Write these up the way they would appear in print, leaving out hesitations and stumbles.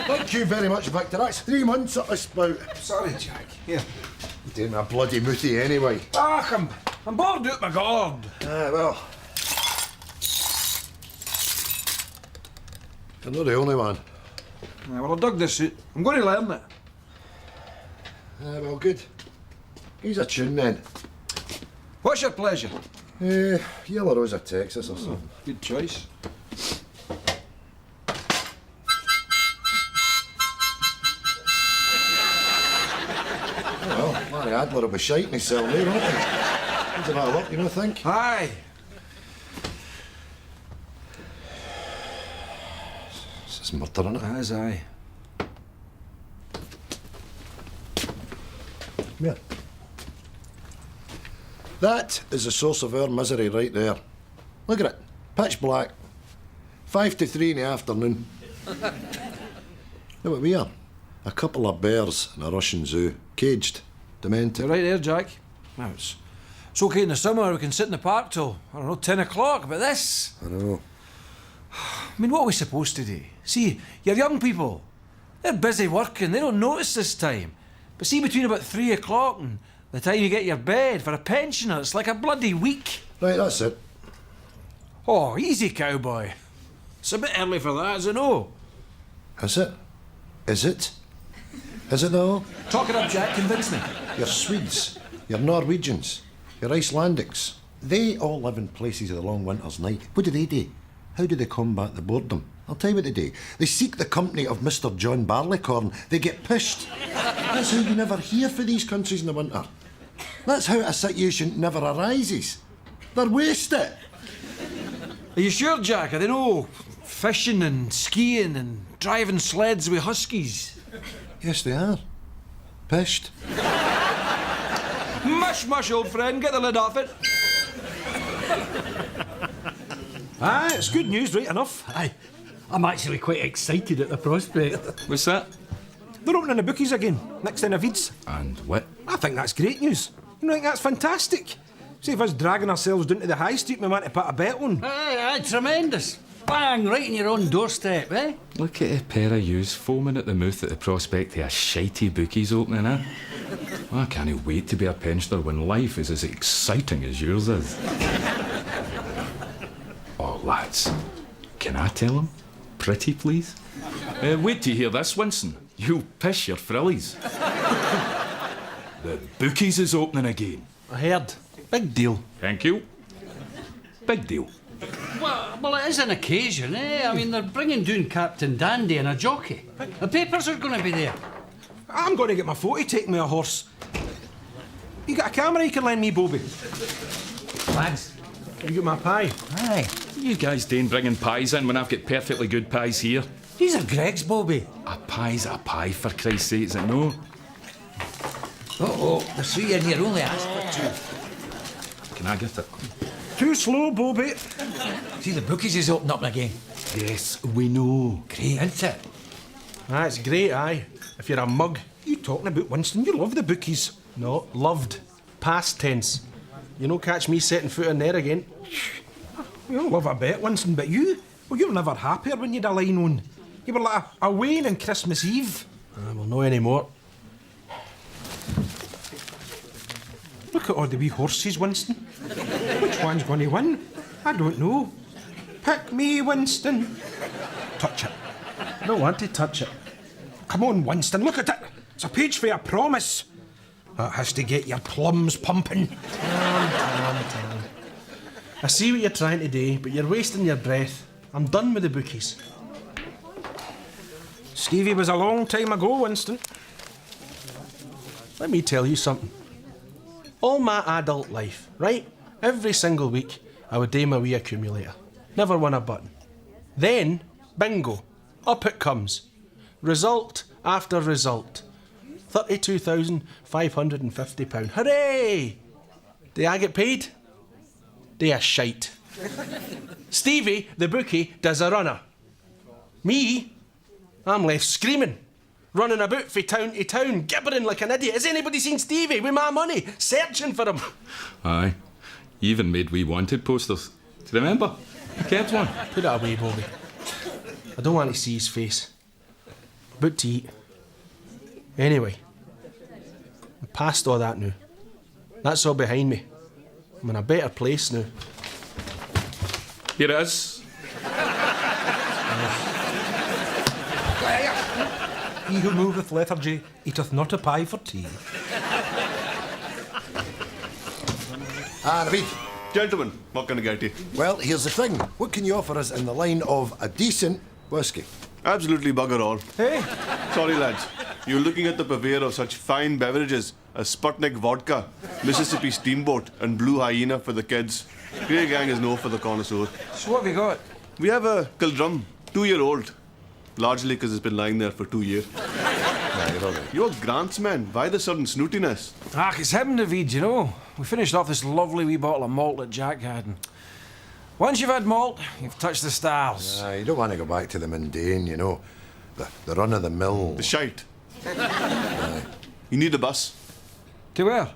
Thank you very much, Victor. That's 3 months at this spout. Sorry, Jack. Here. You're doing a bloody mouthy anyway. Ah, I'm bored out my gourd. Well. You're not the only one. Well, I dug this suit. I'm going to learn it. Well, good. Here's a tune then. What's your pleasure? Yellow Rose of Texas or something. Good choice. Well, Larry Adler will be shiting himself there, won't he? How's that look, you don't think? Aye. This is murder, isn't it? As aye. Yeah. That is the source of our misery right there. Look at it. Pitch black. 5 to 3 in the afternoon. Know what we are? A couple of bears in a Russian zoo. Caged. Demented. You're right there, Jack. Now, it's okay in the summer. We can sit in the park till, I don't know, 10 o'clock. But this... I know. I mean, what are we supposed to do? See, you're young people. They're busy working. They don't notice this time. But see, between about 3 o'clock and the time you get your bed, for a pensioner, it's like a bloody week. Right, that's it. Oh, easy, cowboy. It's a bit early for that, is it no? Is it? Is it? Is it though? Talk it up, Jack. Convince me. Your Swedes, your Norwegians, your Icelandics, they all live in places of the long winter's night. What do? How do they combat the boredom? I'll tell you what they do. They seek the company of Mr. John Barleycorn. They get pushed. That's how you never hear for these countries in the winter. That's how a situation never arises. They're wasted. Are you sure, Jack? Are they no fishing and skiing and driving sleds with huskies? Yes, they are. Pished. Mush, mush, old friend. Get the lid off it. Aye, it's good news, right enough. Aye, I'm actually quite excited at the prospect. What's that? They're opening the bookies again, next to Navid's. And what? I think that's great news. You know, I think that's fantastic. See if us dragging ourselves down to the high street we want to put a bet on. Aye, tremendous. Bang, right in your own doorstep, eh? Look at a pair of yous foaming at the mouth at the prospect of a shitey bookies opening, eh? I can't wait to be a pensioner when life is as exciting as yours is. Oh, lads, can I tell them? Pretty, please? Wait till you hear this, Winston. You'll piss your frillies. The bookies is opening again. I heard. Big deal. Thank you. Big deal. Well, it is an occasion, eh? I mean, they're bringing down Captain Dandy and a jockey. The papers are going to be there. I'm going to get my photo taken with a horse. You got a camera you can lend me, Bobby? Thanks. You got my pie? Aye. What are you guys doing bringing pies in when I've got perfectly good pies here? These are Greg's, Bobby. A pie's a pie, for Christ's sake, is it no? Uh-oh, the three in here only asked for 2. Can I get it? Too slow, Bobby. See, the bookies is opening up again. Yes, we know. Great, isn't it? Ah, it's great, aye. If you're a mug. You talking about, Winston? You love the bookies. No, loved. Past tense. You don't catch me setting foot in there again. You don't love a bet, Winston, but you? Well, you were never happier when you'd a line on. You were like a Wayne on Christmas Eve. Well, no anymore. Look at all the wee horses, Winston. Which one's going to win? I don't know. Pick me, Winston. Touch it. I don't want to touch it. Come on, Winston, look at it. It's a page for a promise. That has to get your plums pumping. Tam. I see what you're trying to do, but you're wasting your breath. I'm done with the bookies. Stevie was a long time ago, Winston. Let me tell you something. All my adult life, right? Every single week, I would do my wee accumulator. Never won a button. Then, bingo. Up it comes. Result after result. £32,550. Hooray! Do I get paid? They are shite. Stevie, the bookie, does a runner. Me, I'm left screaming. Running about from town to town, gibbering like an idiot. Has anybody seen Stevie with my money? Searching for him. Aye. You even made wee wanted posters. Do you remember? You kept one. Put it away, Bobby. I don't want to see his face. About to eat. Anyway, I'm past all that now. That's all behind me. I'm in a better place now. Here it is. He who moveth lethargy eateth not a pie for tea. Naveed. Gentlemen, what can I get you? Well, here's the thing. What can you offer us in the line of a decent whiskey? Absolutely bugger all. Hey? Sorry, lads. You're looking at the purveyor of such fine beverages as Sputnik vodka, Mississippi Steamboat, and Blue Hyena for the kids. Grey Gang is no for the connoisseur. So what have you got? We have a Kildrum, 2-year-old. Largely because it's been lying there for 2 years. You're Grant's man. Why the sudden snootiness? Ah, it's him, Naveed, you know. We finished off this lovely wee bottle of malt that Jack had. And once you've had malt, you've touched the stars. You don't want to go back to the mundane, you know. The run-of-the-mill. The shite. You need a bus. To where?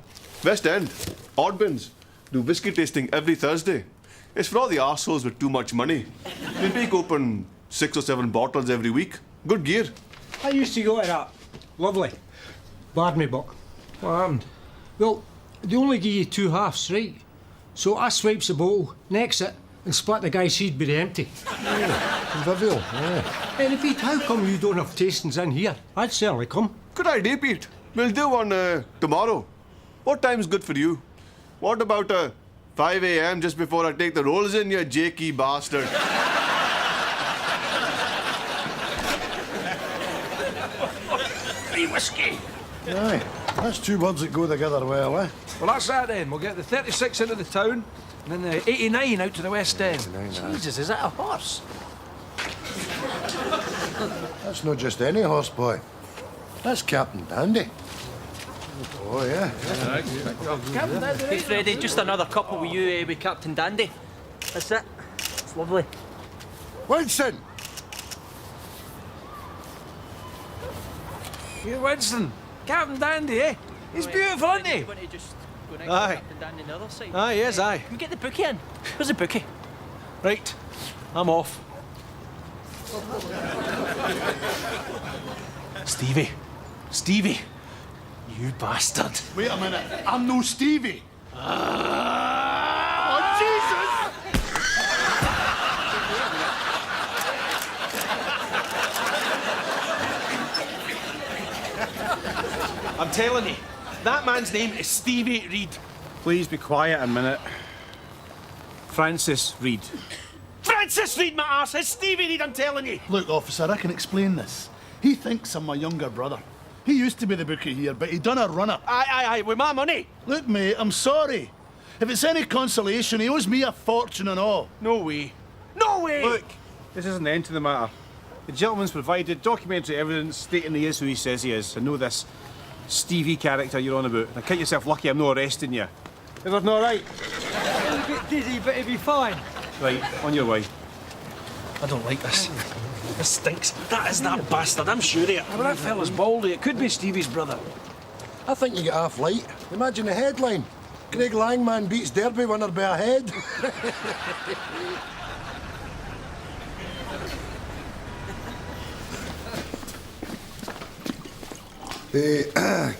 West End. Oddbins. Do whiskey tasting every Thursday. It's for all the arseholes with too much money. They break open 6 or 7 bottles every week. Good gear. I used to go to that. Lovely. Bad me, Buck. What happened? Well, they only give you 2 halves, right? So I swipes the bottle, necks it, and split the guy's seed by the empty. Convivial, yeah. Hey, Pete, how come you don't have tastings in here? I'd certainly come. Good idea, Pete. We'll do one tomorrow. What time's good for you? What about 5 a.m. just before I take the rolls in, you jakey bastard? Free whiskey. Aye, that's 2 words that go together well, eh? Well, that's that then. We'll get the 36 into the town, and then the 89 out to the West End. Jesus, is that a horse? That's not just any horse, boy. That's Captain Dandy. Oh, yeah. Hey, Freddie, just another couple with you, with Captain Dandy. That's it. It's lovely. Winston! You, Winston. Captain Dandy, eh? He's beautiful, isn't he? Want to just go next Aye. to Captain Dandy on the other side? Aye, yes, aye. Can we get the bookie in? Where's the bookie? Right, I'm off. Stevie, you bastard. Wait a minute, I'm no Stevie. Oh, Jesus! I'm telling you, that man's name is Stevie Reid. Please be quiet a minute. Francis Reid. Francis Reid, my arse! It's Stevie Reid, I'm telling you! Look, officer, I can explain this. He thinks I'm my younger brother. He used to be the bookie here, but he done a runner. Aye, with my money. Look, mate, I'm sorry. If it's any consolation, he owes me a fortune and all. No way. No way! Look, this isn't the end to the matter. The gentleman's provided documentary evidence stating he is who he says he is. I know this Stevie character you're on about. Now count yourself lucky I'm not arresting you. Is that not right? I'm a bit dizzy, but it'll be fine. Right, on your way. I don't like this. This stinks. That is that bastard, I'm sure of it. Well, that fella's baldy. It could be Stevie's brother. I think you get half light. Imagine the headline. Craig Langman beats Derby winner by a head.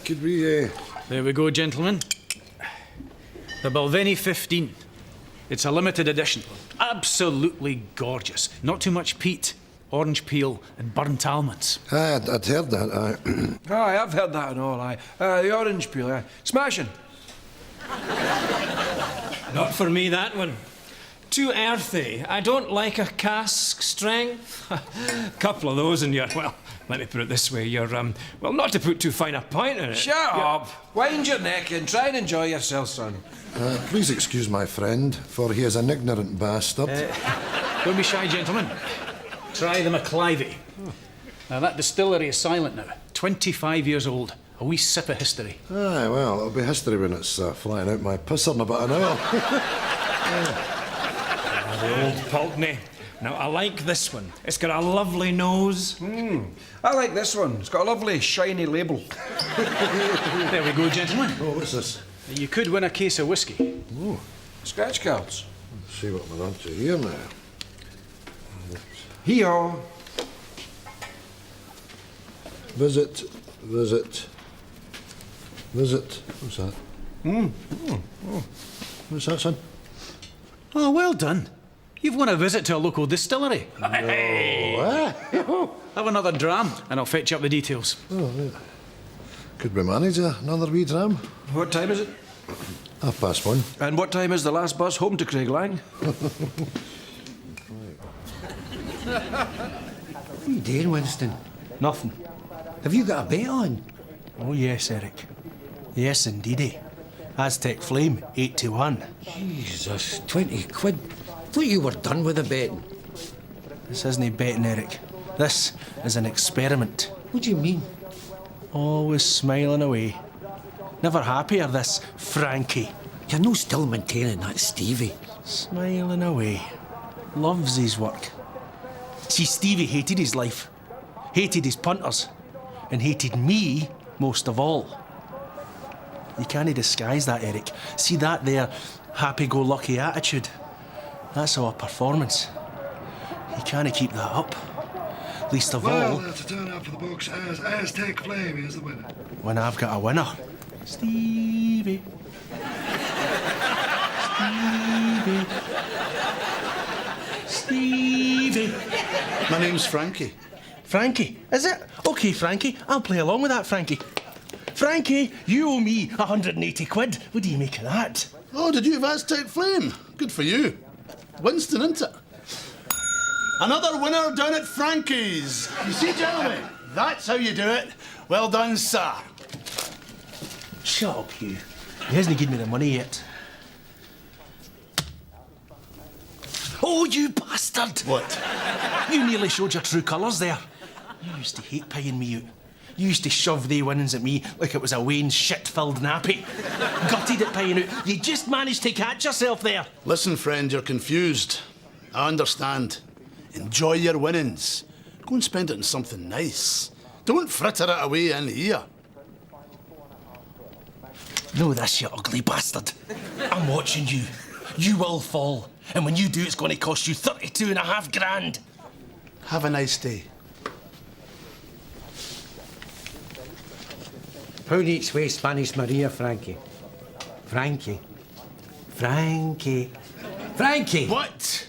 Could we, There we go, gentlemen. The Balvenie 15. It's a limited edition. Absolutely gorgeous. Not too much peat, orange peel, and burnt almonds. I'd heard that, aye. Aye, I've heard that and all, aye. The orange peel, aye. Smashing. Not for me, that one. Too earthy. I don't like a cask strength. Couple of those in your, well, let me put it this way, you're, well, not to put too fine a point in it. Shut up. Wind your neck and try and enjoy yourself, son. Please excuse my friend, for he is an ignorant bastard. Don't be shy, gentlemen. Try the McClivey. Now, that distillery is silent now. 25 years old. A wee sip of history. Aye, well, it'll be history when it's flying out my pisser in about an hour. The old Pulteney. Now, I like this one. It's got a lovely nose. I like this one. It's got a lovely shiny label. There we go, gentlemen. Oh, what's this? You could win a case of whiskey. Oh, Scratch cards. let's see what we're on to here now. Visit. What's that? What's that, son? Oh, well done. You've won a visit to a local distillery. Have Have another dram and I'll fetch you up the details. Could we manage another wee dram? What time is it? 1:30. And what time is the last bus home to Craiglang? What are you doing, Winston? Nothing. Have you got a bet on? Oh, yes, Eric. Yes, indeedy. Aztec Flame, 8-1. Jesus, 20 quid. Thought you were done with the betting. This isn't betting, Eric. This is an experiment. What do you mean? Always smiling away. Never happier, this Frankie. You're no still maintaining that Stevie. Smiling away. Loves his work. See, Stevie hated his life. Hated his punters. And hated me most of all. You can't disguise that, Eric. See that there happy-go-lucky attitude? That's our performance. You can't keep that up. Least of all... that's a turn up for the books as Aztec Flame is the winner. when I've got a winner. Stevie. Stevie. My name's Frankie. Frankie, is it? OK, Frankie, I'll play along with that, Frankie. Frankie, you owe me 180 quid. What do you make of that? Oh, did you have Aztec Flame? Good for you. Winston, isn't it? Another winner down at Frankie's. You see, gentlemen, that's how you do it. Well done, sir. Shut up, Hugh. He hasn't given me the money yet. Oh, you bastard! What? You nearly showed your true colours there. You used to hate paying me out. You used to shove the winnings at me like it was a Wayne's shit-filled nappy. Gutted at paying out. You just managed to catch yourself there. Listen, friend, you're confused. I understand. Enjoy your winnings. Go and spend it on something nice. Don't fritter it away in here. Know this, you ugly bastard. I'm watching you. You will fall. And when you do, it's going to cost you 32.5 grand. Have a nice day. Pound each way, Spanish Maria, Frankie. Frankie. What?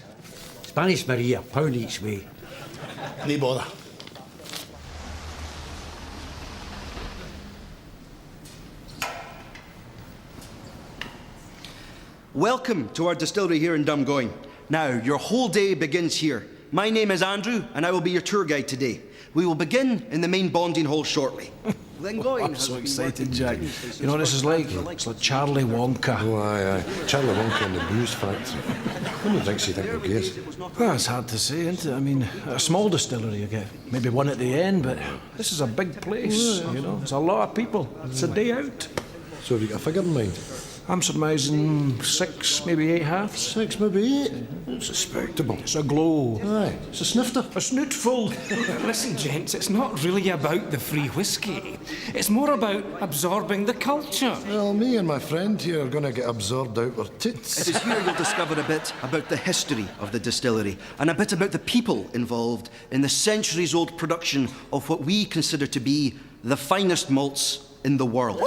Spanish Maria, pound each way. No bother. Welcome to our distillery here in Drumgoyne. Now, your whole day begins here. My name is Andrew, and I will be your tour guide today. We will begin in the main bonding hall shortly. I'm so excited, Jack. You know what this is like? It's like Charlie Wonka. Oh, aye. Charlie Wonka and the booze factory. How many drinks do you think we'll get? Well, it's hard to say, isn't it? I mean, a small distillery you get, maybe one at the end, but this is a big place, you know. It's a lot of people. It's a day out. So have you got a figure in mind? I'm surmising 6, maybe 8 halves. 6, maybe 8. It's respectable. It's a glow. Aye, it's a snifter. A snootful. Listen, gents, it's not really about the free whiskey. It's more about absorbing the culture. Well, me and my friend here are going to get absorbed out our tits. It is here you'll discover a bit about the history of the distillery and a bit about the people involved in the centuries-old production of what we consider to be the finest malts in the world.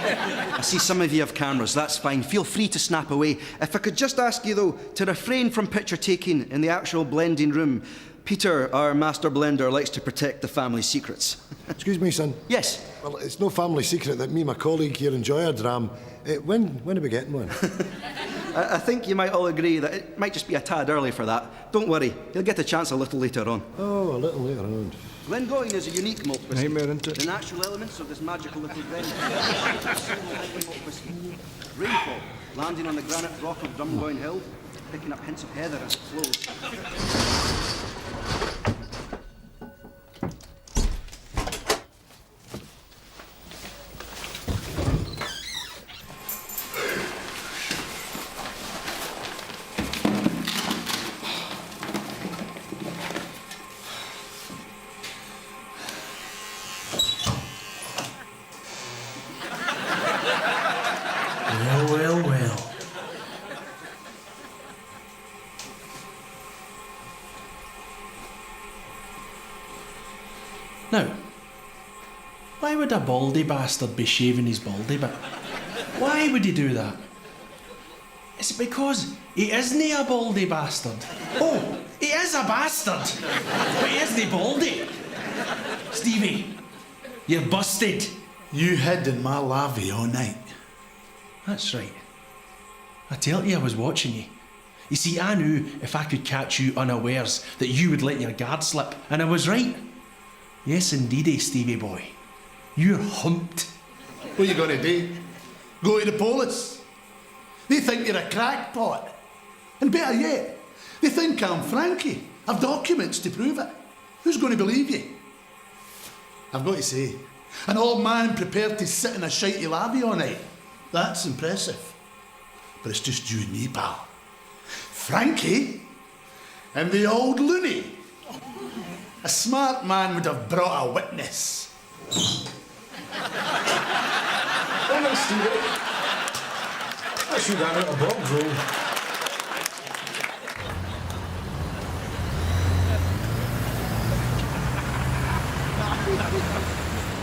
I see some of you have cameras, that's fine. Feel free to snap away. If I could just ask you, though, to refrain from picture taking in the actual blending room. Peter, our master blender, likes to protect the family secrets. Excuse me, son. Yes? Well, it's no family secret that me and my colleague here enjoy our dram. When are we getting one? I think you might all agree that it might just be a tad early for that. Don't worry, you'll get a chance a little later on. Oh, a little later on. Glengoyne is a unique malt whisky. Nightmare, isn't it? The natural elements of this magical little blend. Malt whisky. Rainfall, landing on the granite rock of Drumgoyne Hill, picking up hints of heather as it flows. Now, why would a baldy bastard be shaving his baldy bit? Why would he do that? Is it because he isn't a baldy bastard? Oh, he is a bastard, but he isn't baldy. Stevie, you're busted. You hid in my lavvy all night. That's right. I tell you I was watching you. You see, I knew if I could catch you unawares that you would let your guard slip, and I was right. Yes, indeedy, Stevie boy. You're humped. What are you going to do? Go to the police? They think you're a crackpot. And better yet, they think I'm Frankie. I've documents to prove it. Who's going to believe you? I've got to say, an old man prepared to sit in a shitey lavvy all night. That's impressive. But it's just you and me, pal. Frankie and the old loony. A smart man would have brought a witness. Come on, Stevie. I should have out a box roll.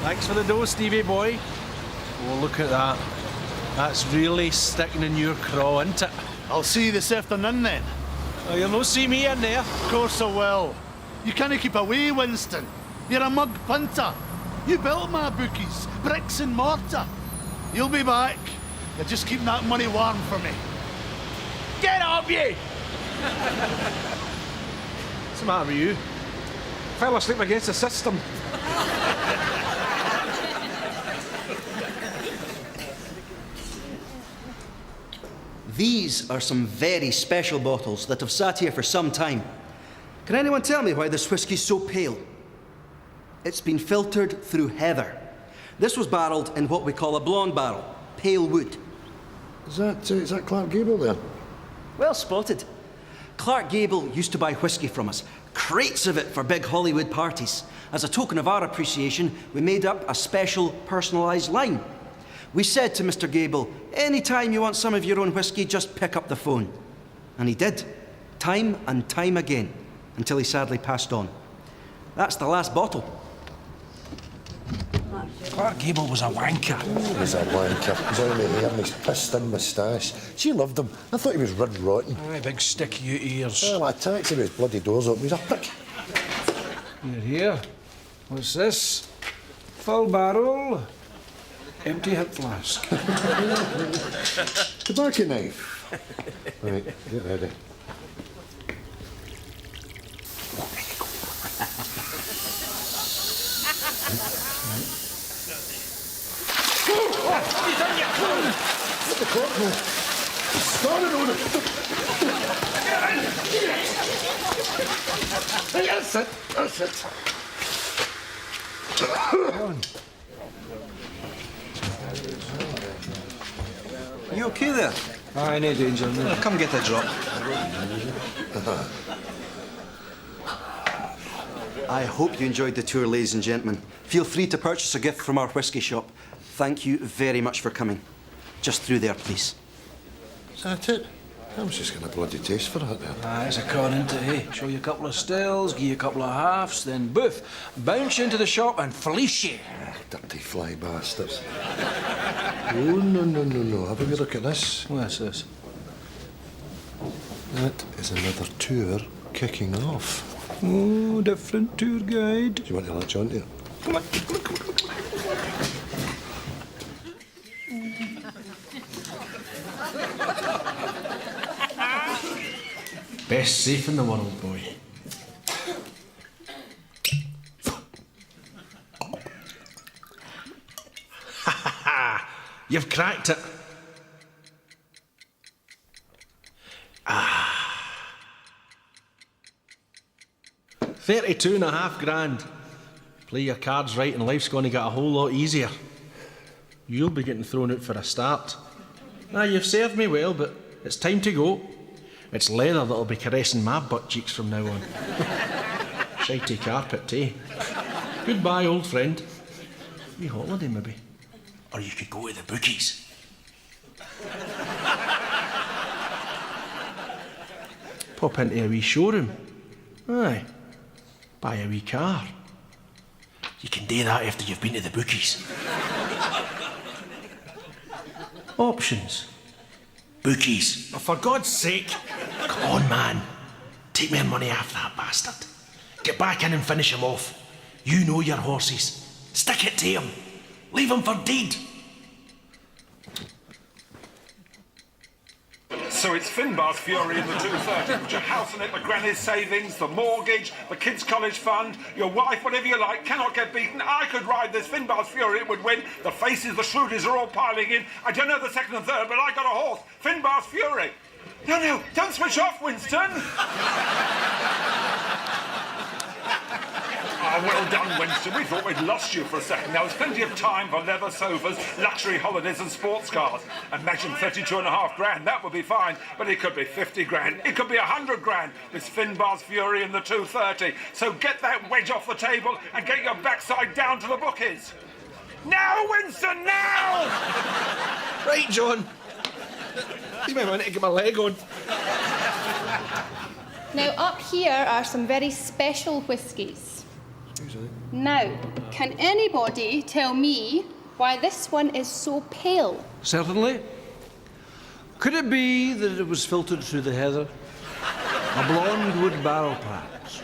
Thanks for the dough, Stevie boy. Oh, look at that. That's really sticking in your craw, isn't it? I'll see you this afternoon then. Oh, you'll no see me in there. Of course I will. You can't keep away, Winston. You're a mug punter. You built my bookies, bricks and mortar. You'll be back. You're just keeping that money warm for me. Get up, you! What's the matter with you? Fell asleep against the system. These are some very special bottles that have sat here for some time. Can anyone tell me why this whiskey's so pale? It's been filtered through heather. This was barrelled in what we call a blonde barrel, pale wood. Is that Clark Gable there? Well spotted. Clark Gable used to buy whiskey from us, crates of it for big Hollywood parties. As a token of our appreciation, we made up a special personalised line. We said to Mr. Gable, anytime you want some of your own whiskey, just pick up the phone. And he did, time and time again, until he sadly passed on. That's the last bottle. Clark Gable was a wanker. He was a wanker. He's only hair and his pissed-in moustache. She loved him. I thought he was rid rotten. Aye, big sticky out ears. Well, a taxi with his bloody doors open. He's a prick. Here. What's this? Full barrel. Empty hip flask. Tobacco knife. Right, get ready. What the clock now? Started on it. That's it. That's it. You okay there? Aye, no danger. No. Come get a drop. I hope you enjoyed the tour, ladies and gentlemen. Feel free to purchase a gift from our whisky shop. Thank you very much for coming. Just through there, please. Is that it? I was just getting a bloody taste for that there. Aye, it's a con, isn't it, eh? Show you a couple of stills, give you a couple of halves, then boof, bounce you into the shop and fleece you. Dirty fly bastards. Oh, no. Have a wee look at this. What's this? That is another tour kicking off. Oh, different tour guide. Do you want to latch on to it? Come on. Best safe in the world, boy. Ha ha ha! You've cracked it. 32.5 grand. Play your cards right and life's going to get a whole lot easier. You'll be getting thrown out for a start. Now, you've served me well, but it's time to go. It's leather that'll be caressing my butt cheeks from now on. Shitey carpet, eh? Goodbye, old friend. Wee holiday, maybe. Or you could go to the bookies. Pop into a wee showroom. Aye. Buy a wee car. You can do that after you've been to the bookies. Options. Bookies. Oh, for God's sake. Come on, man. Take my money off that bastard. Get back in and finish him off. You know your horses. Stick it to him. Leave him for dead. So it's Finbar's Fury in the 230. Put your house in it, the granny's savings, the mortgage, the kids' college fund, your wife, whatever you like, cannot get beaten. I could ride this Finbar's Fury, it would win. The faces, the shrewdies are all piling in. I don't know the second and third, but I got a horse. Finbar's Fury. No, don't switch off, Winston. Oh, well done, Winston. We thought we'd lost you for a second. Now, there's plenty of time for leather sofas, luxury holidays and sports cars. Imagine 32.5 grand. That would be fine. But it could be 50 grand. It could be 100 grand. This Finbar's Fury in the 230. So get that wedge off the table and get your backside down to the bookies. Now, Winston, now! Right, John. Give me a minute to get my leg on. Now, up here are some very special whiskies. Now, can anybody tell me why this one is so pale? Certainly. Could it be that it was filtered through the heather? A blonde wood barrel, perhaps.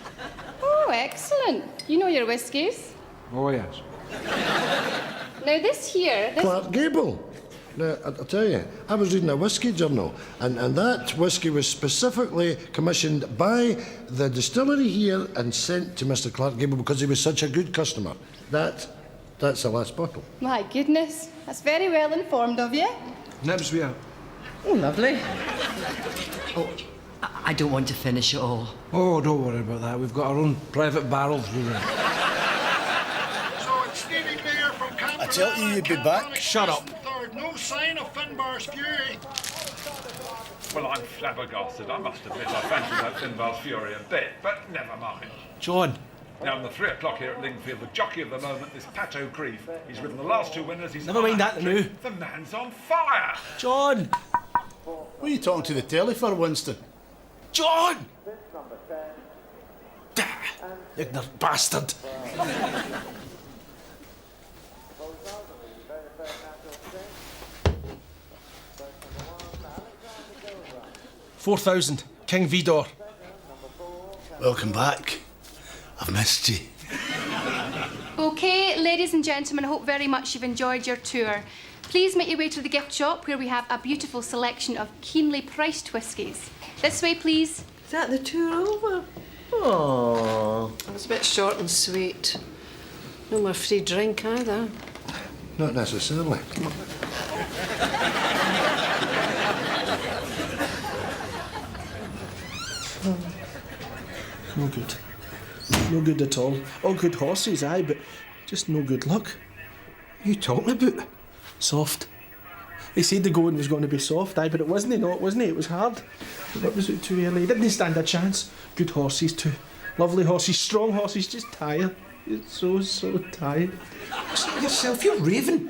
Oh, excellent. You know your whiskies. Oh, yes. Now, this here... Clark Gable. Now, I'll tell you, I was reading a whiskey journal, and that whiskey was specifically commissioned by the distillery here and sent to Mr. Clark Gable because he was such a good customer. That's the last bottle. My goodness, that's very well informed of you. Nibs we are. Oh, lovely. Oh, I don't want to finish it all. Oh, don't worry about that. We've got our own private barrel through there. So it's Stevie Beer from Camper. I tell you, you'd be back. Shut up. No sign of Finbar's Fury. Well, I'm flabbergasted. I must admit I fancy that Finbar's Fury a bit, but never mind. John. Now, on the 3 o'clock here at Lingfield, the jockey of the moment is Pat O'Creeve. He's ridden the last 2 winners. He's Never mind that now. The man's on fire. John. What are you talking to the telly for, Winston? John! Ignorant bastard. 4,000. King Vidor. Welcome back. I've missed you. OK, ladies and gentlemen, I hope very much you've enjoyed your tour. Please make your way to the gift shop where we have a beautiful selection of keenly priced whiskies. This way, please. Is that the tour over? Oh, that was a bit short and sweet. No more free drink either. Not necessarily. No good. No good at all. All good horses, aye, but just no good luck. What are you talking about? Soft. They said the going was going to be soft, aye, but it wasn't, no, it wasn't. It was hard. It was too early. Didn't stand a chance. Good horses too. Lovely horses, strong horses, just tired. So tired. See yourself, you're raving.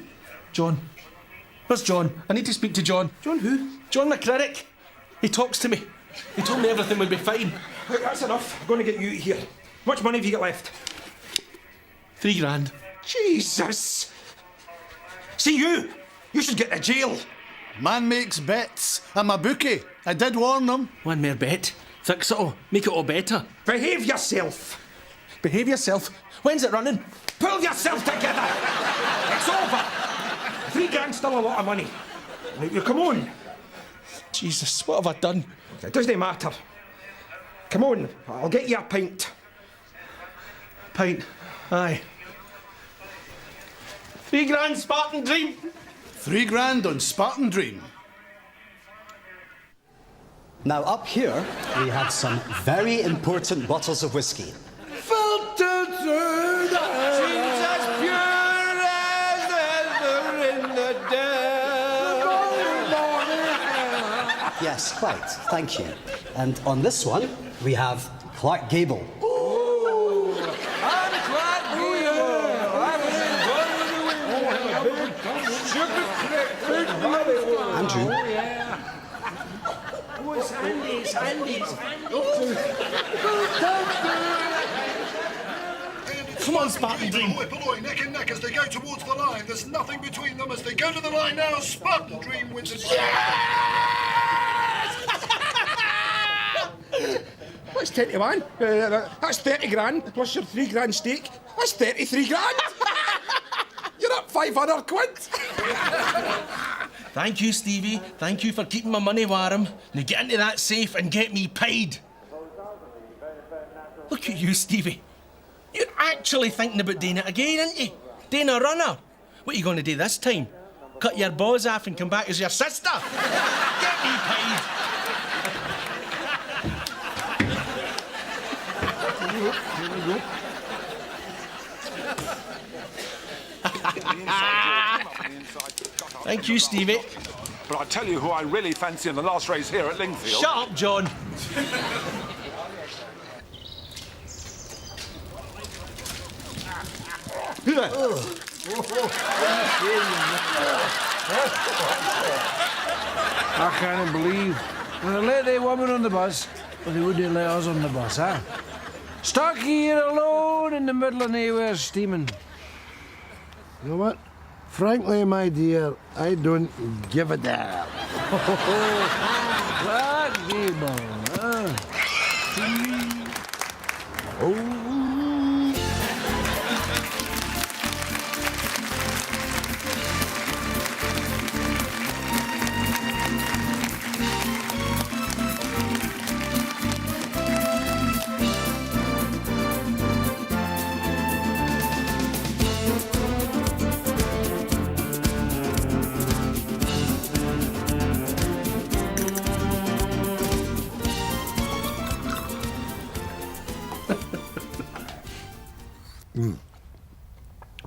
John. Where's John? I need to speak to John. John who? John McCririck. He talks to me. He told me everything would be fine. Look, that's enough. I'm going to get you out of here. How much money have you got left? 3 grand. Jesus! See you! You should get to jail. Man makes bets. I'm a bookie. I did warn them. One more bet. Fix it all. Make it all better. Behave yourself. Behave yourself. When's it running? Pull yourself together. It's over. 3 grand's still a lot of money. Now, you come on. Jesus, what have I done? It doesn't matter. Come on, I'll get you a pint. Pint? Aye. 3 grand Spartan Dream. 3 grand on Spartan Dream. Now up here, we have some very important bottles of whiskey. Filtered through the seems as pure as ever in the day. Yes, quite. Thank you. And on this one, we have Clark Gable. Andrew. Oh, yeah. Oh, it's Andy's. Come on, Spartan Dream. Hoi polloi, neck and neck as they go towards the line. There's nothing between them as they go to the line now. Spartan Dream wins the What's 21? That's 30 grand plus your 3 grand stake. That's 33 grand. You're up 500 quid. Thank you, Stevie. Thank you for keeping my money warm. Now get into that safe and get me paid. Look at you, Stevie. You're actually thinking about doing it again, aren't you? Doing a runner. What are you going to do this time? Cut your balls off and come back as your sister? Get me paid. Thank you, Stevie. But I tell you who I really fancy in the last race here at Lingfield. Shut up, John. I can't believe when they let the woman on the bus, but they wouldn't let us on the bus, huh? Stuck here alone in the middle of nowhere steaming. You know what? Frankly, my dear, I don't give a damn. Black Gable, huh? Oh.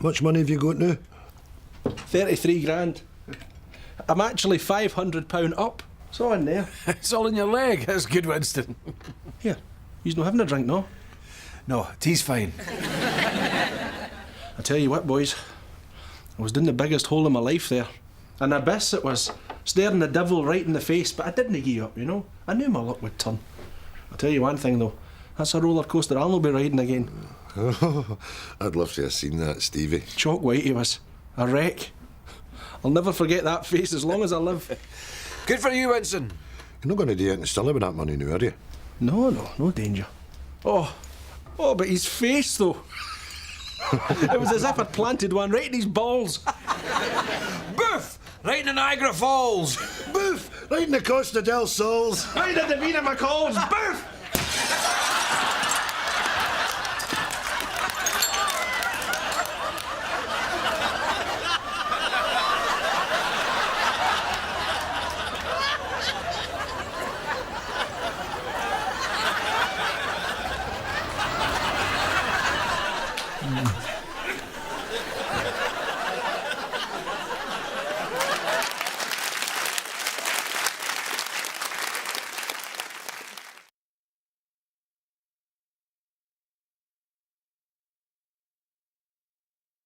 Much money have you got now? 33 grand. I'm actually £500 up. It's all in there. It's all in your leg. That's good, Winston. Here, you're not having a drink, no? No, tea's fine. I tell you what, boys. I was doing the biggest hole in my life there. An abyss it was, staring the devil right in the face, but I didn't give up, you know. I knew my luck would turn. I'll tell you one thing, though. That's a roller coaster I'll not be riding again. I'd love to have seen that, Stevie. Chalk white he was. A wreck. I'll never forget that face as long as I live. Good for you, Winston. You're not going to do anything silly with that money now, are you? No danger. Oh, but his face, though. It was as if I'd planted one right in his balls. Boof! Right in the Niagara Falls. Boof! Right in the Costa del Sols. Right in the Davina McCall's. Boof!